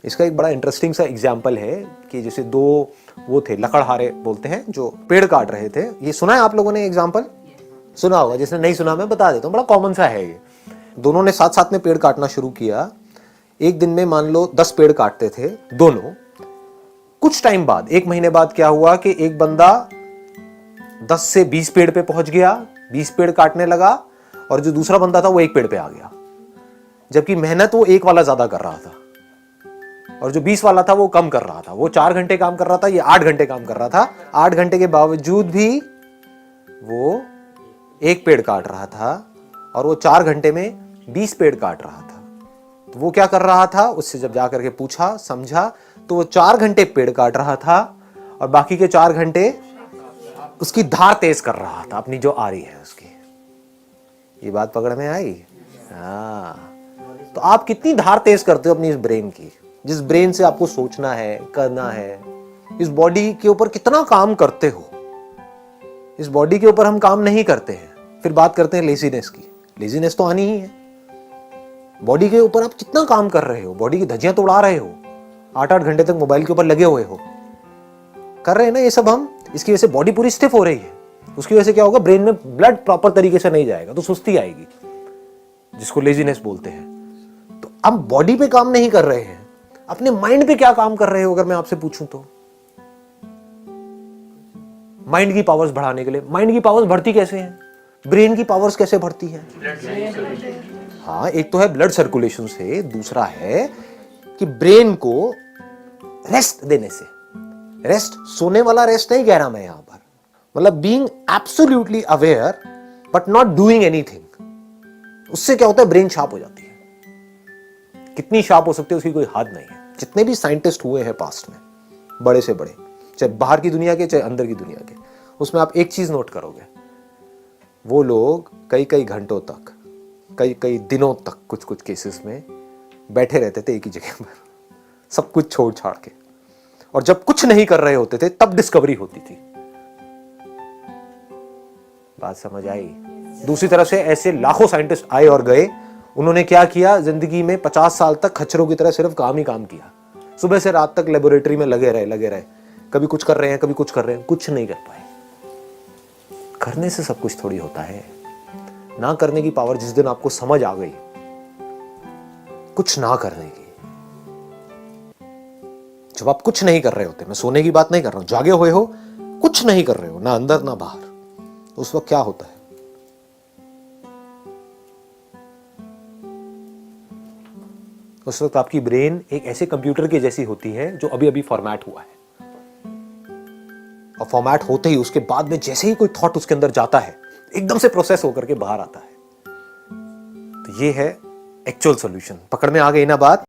इसका एक बड़ा इंटरेस्टिंग सा एग्जाम्पल है कि जैसे दो वो थे लकड़हारे बोलते हैं जो पेड़ काट रहे थे। ये सुना है आप लोगों ने एग्जाम्पल? सुना होगा, जिसने नहीं सुना मैं बता देता हूँ, बड़ा कॉमन सा है ये। दोनों ने साथ साथ में पेड़ काटना शुरू किया। एक दिन में मान लो 10 पेड़ काटते थे दोनों। कुछ टाइम बाद, 1 महीने बाद क्या हुआ कि एक बंदा 10 से 20 पेड़ पे पहुंच गया, 20 पेड़ काटने लगा, और जो दूसरा बंदा था वो 1 पेड़ पे आ गया। जबकि मेहनत वो 1 वाला ज्यादा कर रहा था और जो 20 वाला था वो कम कर रहा था। वो 4 घंटे काम कर रहा था, ये 8 घंटे काम कर रहा था। 8 घंटे के बावजूद भी वो 1 पेड़ काट रहा था और वो 4 घंटे में 20 पेड़ काट रहा था। तो वो क्या कर रहा था, उससे जब जाकर के पूछा समझा तो वो 4 घंटे पेड़ काट रहा था और बाकी के 4 घंटे उसकी धार तेज कर रहा था, अपनी जो आ रही है उसकी। ये बात पकड़ में आई? हाँ। तो आप कितनी धार तेज करते हो अपनी इस ब्रेन की, जिस ब्रेन से आपको सोचना है, करना है। इस बॉडी के ऊपर कितना काम करते हो। इस बॉडी के ऊपर हम काम नहीं करते हैं, फिर बात करते हैं लेजीनेस की। लेजीनेस तो आनी ही है। बॉडी के ऊपर आप कितना काम कर रहे हो, बॉडी की धज्जियां तो उड़ा रहे हो, 8-8 घंटे तक मोबाइल के ऊपर लगे हुए हो, कर रहे हैं ना ये सब हम। इसकी वजह से बॉडी पूरी स्टिफ हो रही है। उसकी वजह से क्या होगा, ब्रेन में ब्लड प्रॉपर तरीके से नहीं जाएगा तो सुस्ती आएगी, जिसको लेजीनेस बोलते हैं। तो हम बॉडी पे काम नहीं कर रहे हैं, अपने माइंड पे क्या काम कर रहे हो अगर मैं आपसे पूछूं तो? माइंड की पावर्स बढ़ाने के लिए। माइंड की पावर्स बढ़ती कैसे हैं? ब्रेन की पावर्स कैसे बढ़ती हैं? हाँ, एक तो है ब्लड सर्कुलेशन से, दूसरा है कि ब्रेन को रेस्ट देने से। रेस्ट सोने वाला रेस्ट नहीं कह रहा मैं यहां पर, मतलब being absolutely aware but not doing anything. उससे क्या होता है, ब्रेन शार्प हो जाती है। कितनी शार्प हो सकती है उसकी कोई हद नहीं है। जितने भी साइंटिस्ट हुए हैं पास्ट में, बड़े से बड़े, चाहे बाहर की दुनिया के चाहे अंदर की दुनिया के, उसमें आप एक चीज नोट करोगे, वो लोग कई कई घंटों तक, कई कई दिनों तक कुछ कुछ केसेस में बैठे रहते थे एक ही जगह पर, सब कुछ छोड़ छाड़ के। और जब कुछ नहीं कर रहे होते थे तब डिस्कवरी होती थी। बात समझ आई? दूसरी तरफ से ऐसे लाखों साइंटिस्ट आए और गए। उन्होंने क्या किया, जिंदगी में 50 साल तक खच्चरों की तरह सिर्फ काम ही काम किया। सुबह से रात तक लेबोरेटरी में लगे रहे। कभी कुछ कर रहे हैं, कभी कुछ कर रहे हैं, कुछ नहीं कर पाए। करने से सब कुछ थोड़ी होता है। ना करने की पावर जिस दिन आपको समझ आ गई, कुछ ना करने की, जब आप कुछ नहीं कर रहे होते, मैं सोने की बात नहीं कर रहा हूं, जागे हुए हो, कुछ नहीं कर रहे हो, ना अंदर ना बाहर, तो उस वक्त क्या होता है? उस वक्त आपकी ब्रेन एक ऐसे कंप्यूटर की जैसी होती है जो अभी अभी फॉर्मेट हुआ है। और फॉर्मेट होते ही उसके बाद में जैसे ही कोई थॉट उसके अंदर जाता है, एकदम से प्रोसेस होकर के बाहर आता है। तो ये है एक्चुअल सॉल्यूशन। पकड़ में आ गई ना बात?